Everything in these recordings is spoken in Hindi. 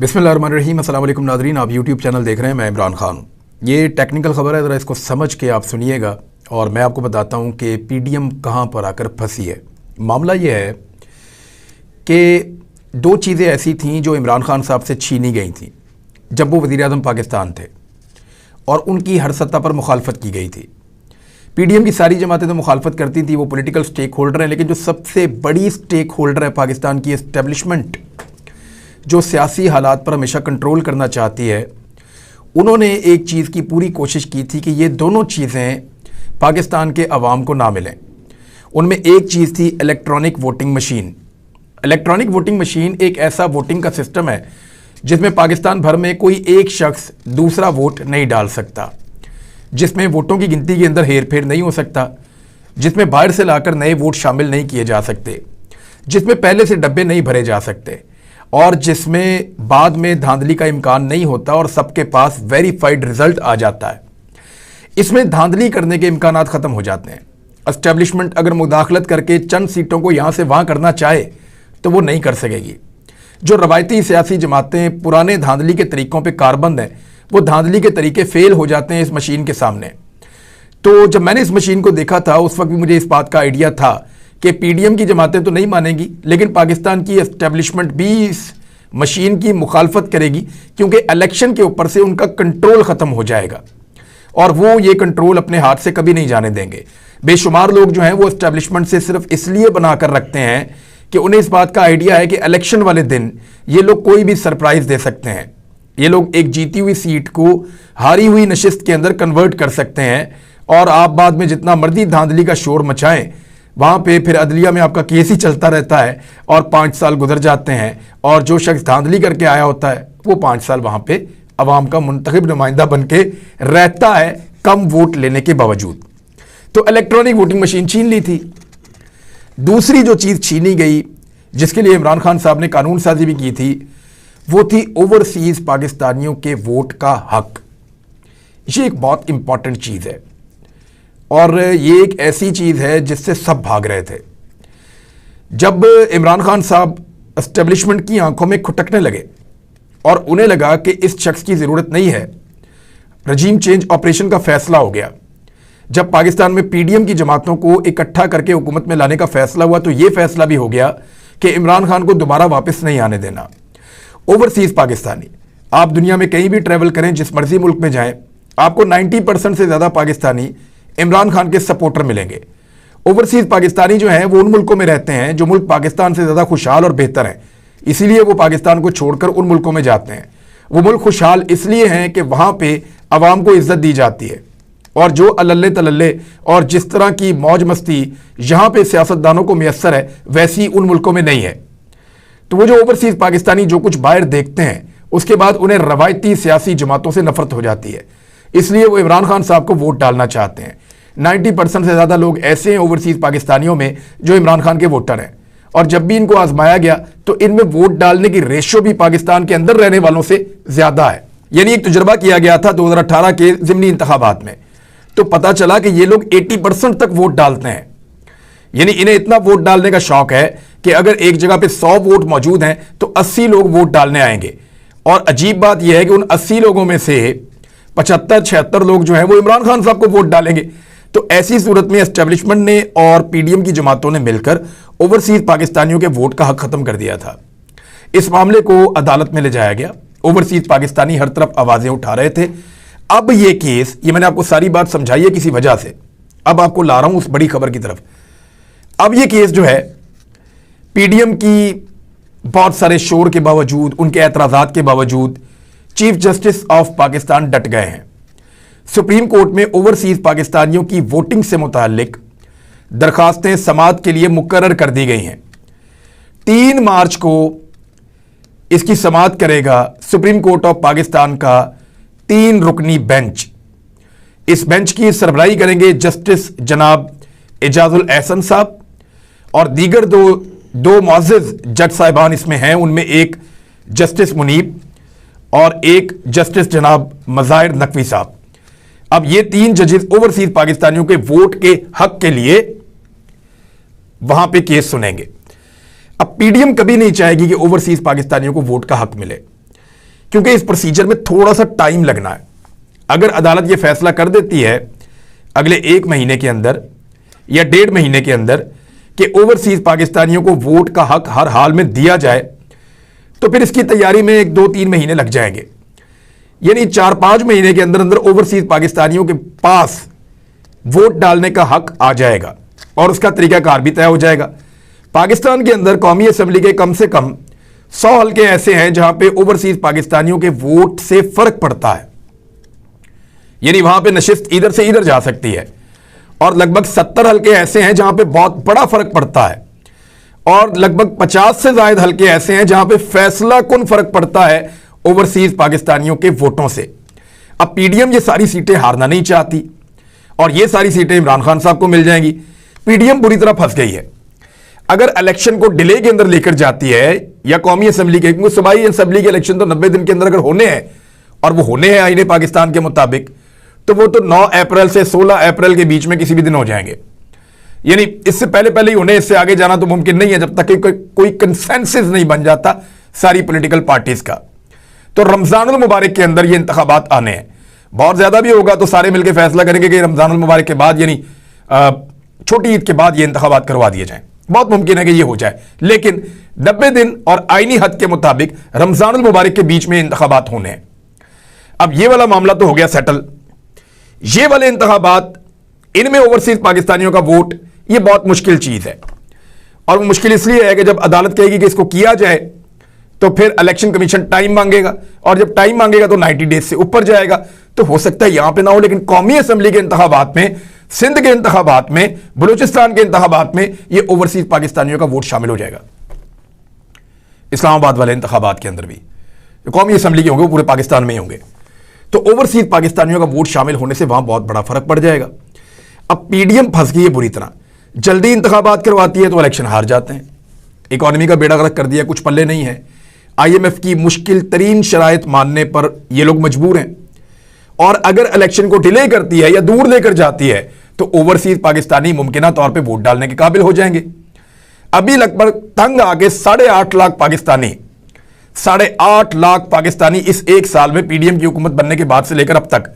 बिस्मिल्लाहिर्रहमानिर्रहीम। अस्सलाम वालेकुम नाज़रीन, आप यूट्यूब चैनल देख रहे हैं। मैं इमरान खान हूँ। ये टेक्निकल ख़बर है, ज़रा इसको समझ के आप सुनिएगा और मैं आपको बताता हूँ कि पीडीएम कहाँ पर आकर फंसी है। मामला ये है कि दो चीज़ें ऐसी थीं जो इमरान खान साहब से छीनी गई थी जब वो वज़ीर-ए-आज़म पाकिस्तान थे और उनकी हर सतह पर मुखालफत की गई थी। पीडीएम की सारी जमातें तो मुखालफत करती थी, वो पॉलिटिकल स्टेक होल्डर हैं, लेकिन जो सबसे बड़ी स्टेक होल्डर है पाकिस्तान की एस्टेब्लिशमेंट, जो सियासी हालात पर हमेशा कंट्रोल करना चाहती है, उन्होंने एक चीज़ की पूरी कोशिश की थी कि ये दोनों चीज़ें पाकिस्तान के अवाम को ना मिलें। उनमें एक चीज़ थी electronic voting machine. Electronic voting machine एक ऐसा वोटिंग का सिस्टम है जिसमें पाकिस्तान भर में कोई एक शख्स दूसरा वोट नहीं डाल सकता, जिसमें वोटों की गिनती के अंदर हेर फेर नहीं हो सकता, जिसमें बाहर से लाकर नए वोट शामिल नहीं किए जा सकते, जिसमें पहले से डब्बे नहीं भरे जा सकते और जिसमें बाद में धांधली का इम्कान नहीं होता और सबके पास वेरीफाइड रिजल्ट आ जाता है। इसमें धांधली करने के इम्कानात ख़त्म हो जाते हैं। एस्टेब्लिशमेंट अगर मुदाखलत करके चंद सीटों को यहाँ से वहाँ करना चाहे तो वो नहीं कर सकेगी। जो रवायती सियासी जमातें पुराने धांधली के तरीक़ों पर कारबंद हैं, वो धांधली के तरीके फेल हो जाते हैं इस मशीन के सामने। तो जब मैंने इस मशीन को देखा था उस वक्त भी मुझे इस बात का आइडिया था कि पीडीएम की जमातें तो नहीं मानेंगी, लेकिन पाकिस्तान की एस्टेब्लिशमेंट भी इस मशीन की मुखालफत करेगी, क्योंकि इलेक्शन के ऊपर से उनका कंट्रोल ख़त्म हो जाएगा और वो ये कंट्रोल अपने हाथ से कभी नहीं जाने देंगे। बेशुमार लोग जो हैं वो एस्टेब्लिशमेंट से सिर्फ इसलिए बना कर रखते हैं कि उन्हें इस बात का आइडिया है कि इलेक्शन वाले दिन ये लोग कोई भी सरप्राइज़ दे सकते हैं। ये लोग एक जीती हुई सीट को हारी हुई नशिस्त के अंदर कन्वर्ट कर सकते हैं और आप बाद में जितना मर्जी धांधली का शोर मचाएं, वहाँ पे फिर अदलिया में आपका केस ही चलता रहता है और 5 साल गुजर जाते हैं और जो शख्स धांधली करके आया होता है वो 5 साल वहाँ पे अवाम का मुंतखब नुमाइंदा बन के रहता है, कम वोट लेने के बावजूद। तो इलेक्ट्रॉनिक वोटिंग मशीन छीन ली थी। दूसरी जो चीज़ छीनी गई, जिसके लिए इमरान खान साहब ने कानून साजी भी की थी, वो थी ओवरसीज़ पाकिस्तानियों के वोट का हक। ये एक बहुत इंपॉर्टेंट चीज़ है और ये एक ऐसी चीज़ है जिससे सब भाग रहे थे। जब इमरान खान साहब एस्टेब्लिशमेंट की आंखों में खुटकने लगे और उन्हें लगा कि इस शख्स की ज़रूरत नहीं है, रजीम चेंज ऑपरेशन का फैसला हो गया। जब पाकिस्तान में पीडीएम की जमातों को इकट्ठा करके हुकूमत में लाने का फैसला हुआ तो ये फैसला भी हो गया कि इमरान खान को दोबारा वापस नहीं आने देना। ओवरसीज़ पाकिस्तानी, आप दुनिया में कहीं भी ट्रैवल करें, जिस मर्जी मुल्क में जाएं, आपको 90% से ज़्यादा पाकिस्तानी इमरान खान के सपोर्टर मिलेंगे। ओवरसीज़ पाकिस्तानी जो हैं वो उन मुल्कों में रहते हैं जो मुल्क पाकिस्तान से ज़्यादा खुशहाल और बेहतर हैं, इसीलिए वो पाकिस्तान को छोड़कर उन मुल्कों में जाते हैं। वो मुल्क खुशहाल इसलिए हैं कि वहाँ पे अवाम को इज्जत दी जाती है और जो अल्ले तल्ले और जिस तरह की मौज मस्ती यहाँ पे सियासतदानों को मैसर है, वैसी उन मुल्कों में नहीं है। तो वो जो ओवरसीज़ पाकिस्तानी जो कुछ बाहर देखते हैं, उसके बाद उन्हें रवायती सियासी जमातों से नफरत हो जाती है, इसलिए वो इमरान खान साहब को वोट डालना चाहते हैं। 90% से ज़्यादा लोग ऐसे हैं ओवरसीज़ पाकिस्तानियों में जो इमरान खान के वोटर हैं और जब भी इनको आजमाया गया तो इनमें वोट डालने की रेशो भी पाकिस्तान के अंदर रहने वालों से ज़्यादा है। यानी एक तजुर्बा किया गया था 2018 के ज़िमनी इंतखाबात में, तो पता चला कि ये लोग 80% तक वोट डालते हैं। यानी इन्हें इतना वोट डालने का शौक है कि अगर एक जगह पे 100 वोट मौजूद हैं तो 80 लोग वोट डालने आएंगे। और अजीब बात यह है कि उन 80 लोगों में से 75-76 लोग जो हैं वो इमरान खान साहब को वोट डालेंगे। तो ऐसी सूरत में एस्टेब्लिशमेंट ने और पीडीएम की जमातों ने मिलकर ओवरसीज़ पाकिस्तानियों के वोट का हक ख़त्म कर दिया था। इस मामले को अदालत में ले जाया गया। ओवरसीज़ पाकिस्तानी हर तरफ आवाज़ें उठा रहे थे। अब ये केस, ये मैंने आपको सारी बात समझाई है किसी वजह से, अब आपको ला रहा हूँ उस बड़ी खबर की तरफ। अब ये केस जो है पीडीएम की बहुत सारे शोर के बावजूद, उनके एतराज़ात के बावजूद चीफ जस्टिस ऑफ पाकिस्तान डट गए हैं। सुप्रीम कोर्ट में ओवरसीज़ पाकिस्तानियों की वोटिंग से मुताल्लिक दरखास्तें समाअत के लिए मुकर्रर कर दी गई हैं। 3 मार्च को इसकी समाअत करेगा सुप्रीम कोर्ट ऑफ पाकिस्तान का 3 रुकनी बेंच। इस बेंच की सरबराही करेंगे जस्टिस जनाब एजाजुल एहसन साहब और दीगर दो मुअज़्ज़ज़ जज साहिबान इसमें हैं। उनमें एक जस्टिस मुनीब और एक जस्टिस जनाब मज़ाहिर नकवी साहब। अब ये 3 जजेस ओवरसीज़ पाकिस्तानियों के वोट के हक के लिए वहां पे केस सुनेंगे। अब पीडीएम कभी नहीं चाहेगी कि ओवरसीज पाकिस्तानियों को वोट का हक मिले। क्योंकि इस प्रोसीजर में थोड़ा सा टाइम लगना है। अगर अदालत यह फैसला कर देती है अगले 1 महीने के अंदर या 1.5 महीने के अंदर कि ओवरसीज पाकिस्तानियों को वोट का हक हर हाल में दिया जाए, तो फिर इसकी तैयारी में 1, 2, 3 महीने लग जाएंगे। यानी 4-5 महीने के अंदर अंदर ओवरसीज पाकिस्तानियों के पास वोट डालने का हक आ जाएगा और उसका तरीकाकार भी तय हो जाएगा। पाकिस्तान के अंदर कौमी असम्बली के कम से कम 100 हल्के ऐसे हैं जहां पे ओवरसीज पाकिस्तानियों के वोट से फर्क पड़ता है, यानी वहां पे नशिस्त इधर से इधर जा सकती है। और लगभग 70 हल्के ऐसे हैं जहां पे बहुत बड़ा फर्क पड़ता है और लगभग 50 से ज्यादा हल्के ऐसे हैं जहां पे फैसला कुन फर्क पड़ता है ओवरसीज पाकिस्तानियों के वोटों से। अब पीडीएम ये सारी सीटें हारना नहीं चाहती और ये सारी सीटें इमरान खान साहब को मिल जाएंगी। पीडीएम बुरी तरह फंस गई है। अगर इलेक्शन को डिले के अंदर लेकर जाती है या कौमी असम्बली के, क्योंकि सूबाई असम्बली के इलेक्शन तो 90 दिन के अंदर अगर होने हैं और वो होने हैं आईने पाकिस्तान के मुताबिक, तो वो तो 9 अप्रैल से 16 अप्रैल के बीच में किसी भी दिन हो जाएंगे। यानी इससे पहले पहले ही होने, इससे आगे जाना तो मुमकिन नहीं है जब तक कि कोई कंसेंसस नहीं बन जाता सारी पॉलिटिकल पार्टीज का। तो रमजानुल मुबारक के अंदर ये इंतखाबात आने हैं। बहुत ज्यादा भी होगा तो सारे मिलकर फैसला करेंगे कि रमजानुल मुबारक के बाद यानी छोटी ईद के बाद ये इंतखाबात करवा दिए जाएं। बहुत मुमकिन है कि ये हो जाए, लेकिन 90 दिन और आईनी हद के मुताबिक रमजानुल मुबारक के बीच में इंतखाबात होने हैं। अब ये वाला मामला तो हो गया सेटल। ये वाले इंतखाबात, इनमें ओवरसीज पाकिस्तानियों का वोट, ये बहुत मुश्किल चीज है। और वो मुश्किल इसलिए है कि जब अदालत कहेगी कि इसको किया जाए तो फिर इलेक्शन कमीशन टाइम मांगेगा और जब टाइम मांगेगा तो 90 डेज से ऊपर जाएगा। तो हो सकता है यहां पे ना हो, लेकिन कौमी असम्बली के इंतखाबात में, सिंध के इंतखाबात में, बलूचिस्तान के इंतखाबात में ये ओवरसीज पाकिस्तानियों का वोट शामिल हो जाएगा। इस्लामाबाद वाले इंतखाबात के अंदर भी जो कौमी असम्बली के होंगे वो पूरे पाकिस्तान में ही होंगे। तो ओवरसीज पाकिस्तानियों का वोट शामिल होने से वहां बहुत बड़ा फर्क पड़ जाएगा। अब पीडीएम फंस गई है बुरी तरह। जल्दी इंतखाबात करवाती है तो इलेक्शन हार जाते हैं। इकॉनमी का बेड़ा गर्क कर दिया, कुछ पल्ले नहीं है। आईएमएफ की मुश्किल तरीन शराइत मानने पर ये लोग मजबूर हैं। और अगर इलेक्शन को डिले करती है या दूर लेकर जाती है तो ओवरसीज पाकिस्तानी मुमकिना तौर पे वोट डालने के काबिल हो जाएंगे। अभी लगभग तंग आके 8.5 लाख पाकिस्तानी 8.5 लाख पाकिस्तानी इस 1 साल में पीडीएम की हुकूमत बनने के बाद से लेकर अब तक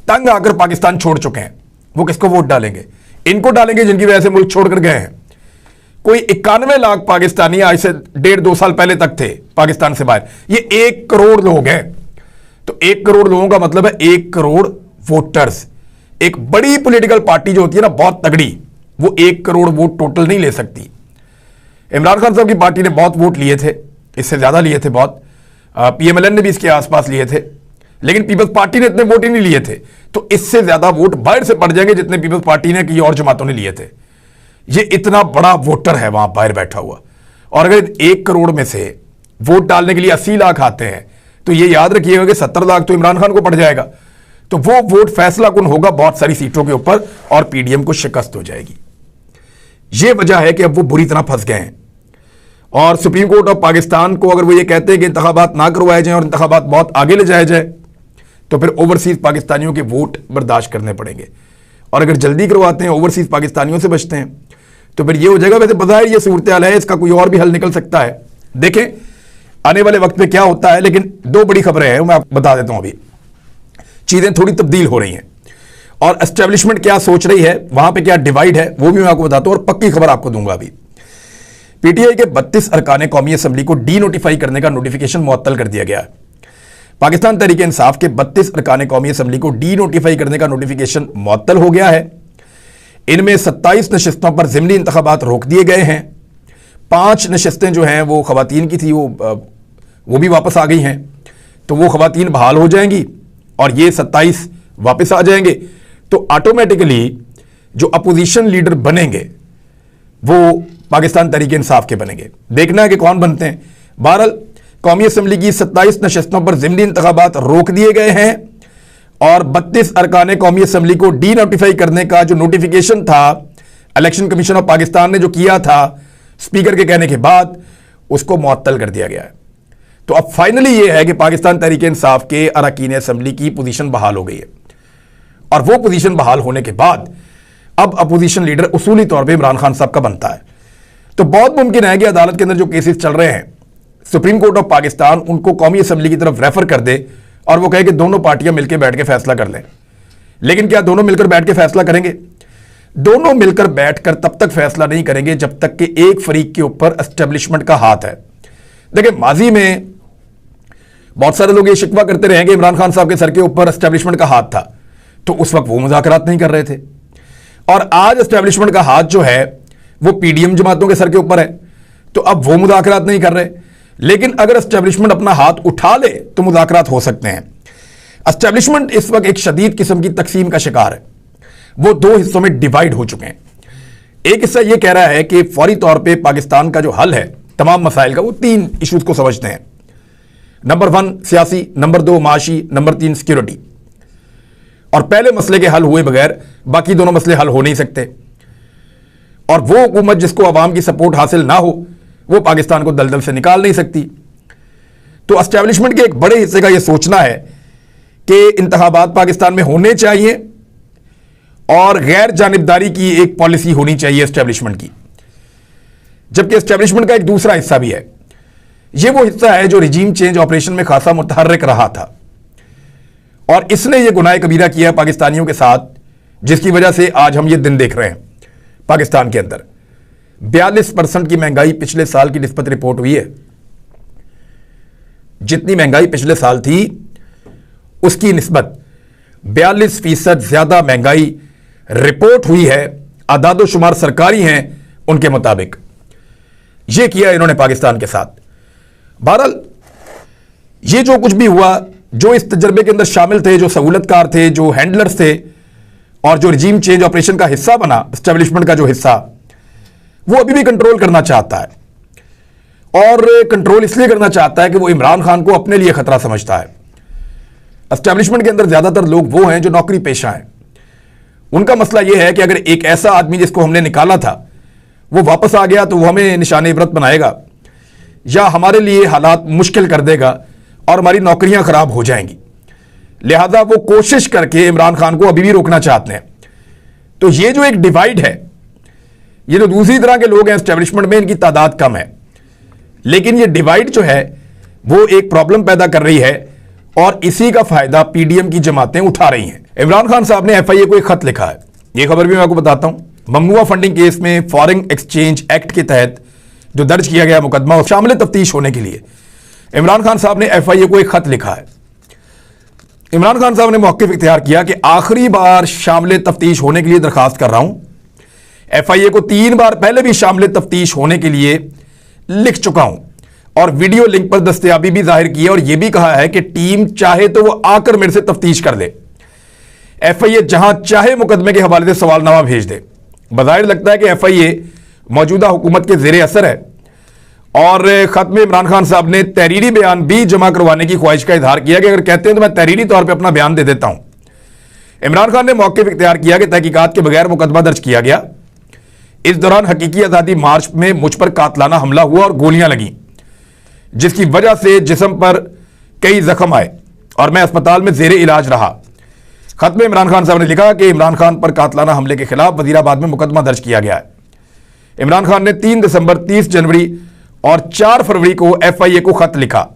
तंग आकर पाकिस्तान छोड़ चुके हैं। वो किसको वोट डालेंगे? इनको डालेंगे जिनकी वजह से मुल्क छोड़कर गए हैं। कोई 91 लाख पाकिस्तानी आज से 1.5-2 साल पहले तक थे पाकिस्तान से बाहर। ये 1 करोड़ लोग हैं। तो 1 करोड़ लोगों का मतलब है 1 करोड़ वोटर्स। एक बड़ी पॉलिटिकल पार्टी जो होती है ना, बहुत तगड़ी, वो 1 करोड़ वोट टोटल नहीं ले सकती। इमरान खान साहब की पार्टी ने बहुत वोट लिए थे, इससे ज्यादा लिए थे बहुत। पीएमएलएन ने भी इसके आसपास लिए थे, लेकिन पीपल्स पार्टी ने इतने वोट ही नहीं लिए थे। तो इससे ज्यादा वोट बाहर से पड़ जाएंगे जितने पीपल्स पार्टी ने की और जमातों ने लिए थे। ये इतना बड़ा वोटर है वहां बाहर बैठा हुआ। और अगर 1 करोड़ में से वोट डालने के लिए 80 लाख आते हैं तो ये याद रखिएगा कि 70 लाख तो इमरान खान को पड़ जाएगा। तो वो वोट फैसला कुन होगा बहुत सारी सीटों के ऊपर और पीडीएम को शिकस्त हो जाएगी। ये वजह है कि अब वो बुरी तरह फंस गए हैं। और सुप्रीम कोर्ट ऑफ पाकिस्तान को अगर वो ये कहते हैं कि इंतखाबात ना करवाए जाएं और इंतखाबात बहुत आगे ले जाए जाए तो फिर ओवरसीज पाकिस्तानियों के वोट बर्दाश्त करने पड़ेंगे। और अगर जल्दी करवाते हैं, ओवरसीज पाकिस्तानियों से बचते हैं, तो फिर ये हो जाएगा। वैसे बज़ाहिर ये सूरत हाल है, इसका कोई और भी हल निकल सकता है। देखें आने वाले वक्त में क्या होता है। लेकिन 2 बड़ी खबरें हैं, मैं आपको बता देता हूं। अभी चीजें थोड़ी तब्दील हो रही हैं और एस्टेब्लिशमेंट क्या सोच रही है, वहां पे क्या डिवाइड है, वो भी मैं आपको बताता हूं और पक्की खबर आपको दूंगा। अभी पीटीआई के 32 अरकान कौमी असम्बली को डी नोटिफाई करने का नोटिफिकेशन मुअत्तल कर दिया गया है। पाकिस्तान तहरीक इंसाफ के 32 अरकान कौमी असम्बली को डी नोटिफाई करने का नोटिफिकेशन मुअत्तल हो गया है। इनमें 27 नशिस्तों पर ज़िमनी इंतखाबात रोक दिए गए हैं। 5 नशिस्तें जो हैं वो ख़वातीन की थी, वो भी वापस आ गई हैं। तो वो ख़वातीन बहाल हो जाएंगी और ये 27 वापस आ जाएंगे। तो ऑटोमेटिकली जो अपोजिशन लीडर बनेंगे वो पाकिस्तान तहरीक इंसाफ के बनेंगे। देखना है कि कौन बनते हैं। बहरहाल कौमी असम्बली की 27 नशिस्तों पर ज़िमनी इंतखाबात रोक दिए गए हैं और 32 अरकान कौमी असम्बली को डी नोटिफाई करने का जो नोटिफिकेशन था इलेक्शन कमीशन ऑफ पाकिस्तान ने जो किया था स्पीकर के कहने के बाद, उसको मुअत्तल कर दिया गया है। तो अब फाइनली ये है कि पाकिस्तान तहरीक इंसाफ के अरकान असम्बली की पोजीशन बहाल हो गई है। और वो पोजीशन बहाल होने के बाद अब अपोजिशन लीडर उसूली तौर पर इमरान खान साहब का बनता है। तो बहुत मुमकिन है कि अदालत के अंदर जो केसेस चल रहे हैं सुप्रीम कोर्ट ऑफ पाकिस्तान उनको कौमी असम्बली की तरफ रेफर कर दे और वो कहे कि दोनों पार्टियां मिलकर बैठ के फैसला कर लें। लेकिन क्या दोनों मिलकर बैठ के फैसला करेंगे? दोनों मिलकर बैठकर तब तक फैसला नहीं करेंगे जब तक कि एक फरीक के ऊपर एस्टेब्लिशमेंट का हाथ है। देखिए, माजी में बहुत सारे लोग ये शिकवा करते रहे कि इमरान खान साहब के सर के ऊपर एस्टेब्लिशमेंट का हाथ था, तो उस वक्त वो मुज़ाकरात नहीं कर रहे थे। और आज एस्टेब्लिशमेंट का हाथ जो है वो पीडीएम जमातों के सर के ऊपर है, तो अब वो मुज़ाकरात नहीं कर रहे। लेकिन अगर एस्टेब्लिशमेंट अपना हाथ उठा ले तो मुज़ाकरात हो सकते हैं। एस्टेब्लिशमेंट इस वक्त एक शदीद किस्म की तकसीम का शिकार है। वो दो हिस्सों में डिवाइड हो चुके हैं। एक हिस्सा ये कह रहा है कि फौरी तौर पे पाकिस्तान का जो हल है तमाम मसाइल का, वो 3 इशूज को समझते हैं। नंबर 1 सियासी, नंबर 2 माशी, नंबर 3 सिक्योरिटी। और पहले मसले के हल हुए बगैर बाकी दोनों मसले हल हो नहीं सकते। और वो हुकूमत जिसको अवाम की सपोर्ट हासिल ना हो वो पाकिस्तान को दलदल से निकाल नहीं सकती। तो एस्टेब्लिशमेंट के एक बड़े हिस्से का यह सोचना है कि इंतखाबात पाकिस्तान में होने चाहिए और गैर जानिबदारी की एक पॉलिसी होनी चाहिए एस्टेब्लिशमेंट की। जबकि एस्टेब्लिशमेंट का एक दूसरा हिस्सा भी है। यह वो हिस्सा है जो रिजीम चेंज ऑपरेशन में खासा मुतहर्रिक रहा था और इसने यह गुनाह कबीरा किया पाकिस्तानियों के साथ, जिसकी वजह से आज हम ये दिन देख रहे हैं। पाकिस्तान के अंदर 42% की महंगाई पिछले साल की निस्बत रिपोर्ट हुई है। जितनी महंगाई पिछले साल थी उसकी निस्बत 42% ज्यादा महंगाई रिपोर्ट हुई है। आदादो शुमार सरकारी हैं उनके मुताबिक। यह किया इन्होंने पाकिस्तान के साथ। बहरहाल ये जो कुछ भी हुआ, जो इस तजर्बे के अंदर शामिल थे, जो सहूलतकार थे, जो हैंडलर्स थे और जो रिजीम चेंज ऑपरेशन का हिस्सा बना, एस्टेब्लिशमेंट का जो हिस्सा, वो अभी भी कंट्रोल करना चाहता है। और कंट्रोल इसलिए करना चाहता है कि वो इमरान खान को अपने लिए खतरा समझता है। एस्टेब्लिशमेंट के अंदर ज्यादातर लोग वो हैं जो नौकरी पेशा हैं। उनका मसला यह है कि अगर एक ऐसा आदमी जिसको हमने निकाला था वो वापस आ गया तो वो हमें निशान इबरत बनाएगा या हमारे लिए हालात मुश्किल कर देगा और हमारी नौकरियां खराब हो जाएंगी। लिहाजा वो कोशिश करके इमरान खान को अभी भी रोकना चाहते हैं। तो ये जो एक डिवाइड है, ये जो दूसरी तरह के लोग हैं एस्टेब्लिशमेंट में, इनकी तादाद कम है, लेकिन ये डिवाइड जो है वो एक प्रॉब्लम पैदा कर रही है और इसी का फायदा पीडीएम की जमातें उठा रही हैं। इमरान खान साहब ने एफआईए को एक खत लिखा है। ये खबर भी मैं आपको बताता हूं। ममनुआ फंडिंग केस में फॉरेन एक्सचेंज एक्ट के तहत जो दर्ज किया गया मुकदमा और शामिल तफ्तीश होने के लिए इमरान खान साहब ने एफआईए को एक खत लिखा है। इमरान खान साहब ने मौक़िफ़ इख्तियार किया कि आखिरी बार शामिल तफ्तीश होने के लिए दरखास्त कर रहा हूं। एफआईए को 3 बार पहले भी शामिल तफ्तीश होने के लिए लिख चुका हूं और वीडियो लिंक पर दस्तयाबी भी जाहिर की है और यह भी कहा है कि टीम चाहे तो वो आकर मेरे से तफ्तीश कर ले। एफआईए जहां चाहे मुकदमे के हवाले से सवालनामा भेज दे। बज़ाहिर लगता है कि एफआईए मौजूदा हुकूमत के ज़ेरे असर है और खत में इमरान खान साहब ने तहरीरी बयान भी जमा करवाने की ख्वाहिश का इजहार किया कि अगर कहते हैं तो मैं तहरीरी तौर पर अपना बयान दे देता हूं। इमरान खान ने मौक़िफ़ इख्तियार किया कि तहकीकात के बगैर मुकदमा दर्ज किया गया। इस दौरान हकीकी आज़ादी मार्च में मुझ पर कातलाना हमला हुआ और गोलियां लगीं, जिसकी वजह से जिस्म पर कई जख्म आए और मैं अस्पताल में ज़ेरे इलाज रहा। खत में इमरान खान साहब ने लिखा कि इमरान खान पर कातलाना हमले के खिलाफ वजीराबाद में मुकदमा दर्ज किया गया है। इमरान खान ने 3 दिसंबर, 30 जनवरी और 4 फरवरी को एफआईए को खत लिखा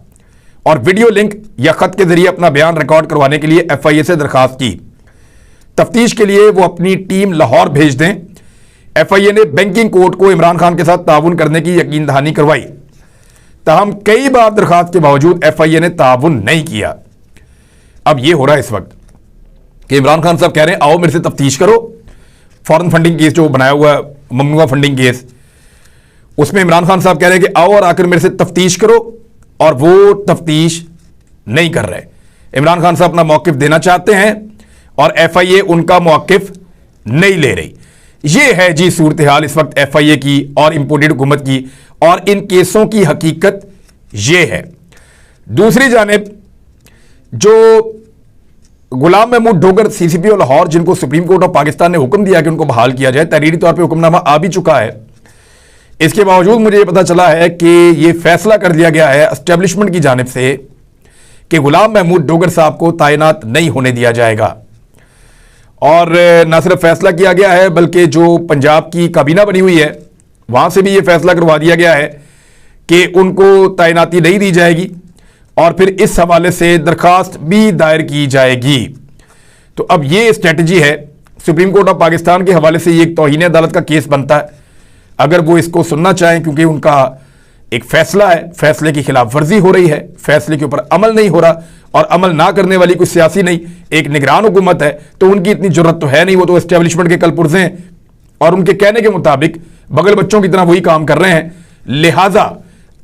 और वीडियो लिंक या खत के जरिए अपना बयान रिकॉर्ड करवाने के लिए एफआईए से दरखास्त की। तफ्तीश के लिए वो अपनी टीम लाहौर भेज दें। एफआईए ने बैंकिंग कोर्ट को इमरान खान के साथ ताउन करने की यकीन दहानी करवाई, ताहम कई बार दरखास्त के बावजूद एफआईए ने ताउन नहीं किया। अब यह हो रहा है इस वक्त कि इमरान खान साहब कह रहे हैं आओ मेरे से तफ्तीश करो। फॉरेन फंडिंग केस जो बनाया हुआ है, ममनुआ फंडिंग केस, उसमें इमरान खान साहब कह रहे हैं कि आओ और आकर मेरे से तफ्तीश करो, और वो तफ्तीश नहीं कर रहे। इमरान खान साहब अपना मौक़िफ़ देना चाहते हैं और एफआईए उनका मौक़िफ़ नहीं ले रही। ये है जी सूरत हाल इस वक्त एफआईए की और इंपोर्टेड हुकूमत की, और इन केसों की हकीकत ये है। दूसरी जानिब जो गुलाम महमूद डोगर सीसीपीओ लाहौर, जिनको सुप्रीम कोर्ट ऑफ पाकिस्तान ने हुक्म दिया कि उनको बहाल किया जाए, तहरीरी तौर पे हुक्मनामा आ भी चुका है। इसके बावजूद मुझे ये पता चला है कि ये फैसला कर दिया गया है एस्टेब्लिशमेंट की जानिब से कि गुलाम महमूद डोगर साहब को तैनात नहीं होने दिया जाएगा। और न सिर्फ फैसला किया गया है बल्कि जो पंजाब की काबीना बनी हुई है वहां से भी ये फैसला करवा दिया गया है कि उनको तैनाती नहीं दी जाएगी और फिर इस हवाले से दरखास्त भी दायर की जाएगी। तो अब ये स्ट्रेटजी है सुप्रीम कोर्ट ऑफ पाकिस्तान के हवाले से। ये एक तौहीन अदालत का केस बनता है अगर वो इसको सुनना चाहें, क्योंकि उनका एक फैसला है, फैसले की खिलाफ वर्जी हो रही है, फैसले के ऊपर अमल नहीं हो रहा और अमल ना करने वाली कोई सियासी नहीं, एक निगरान हुकूमत है, तो उनकी इतनी जरूरत तो है नहीं। वो तो एस्टेब्लिशमेंट के कलपुर्जे हैं और उनके कहने के मुताबिक बगल बच्चों की तरह वही काम कर रहे हैं। लिहाजा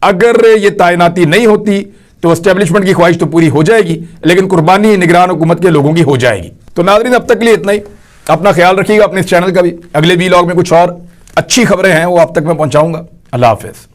अगर ये तैनाती नहीं होती तो एस्टेब्लिशमेंट की ख्वाहिश तो पूरी हो जाएगी, लेकिन कुर्बानी निगरान हुकूमत के लोगों की हो जाएगी। तो नाज़रीन, अब तक के लिए इतना ही। अपना ख्याल रखिएगा, अपने इस चैनल का भी। अगले वीलॉग में कुछ और अच्छी खबरें हैं वो आप तक मैं पहुंचाऊंगा। अल्लाह हाफिज।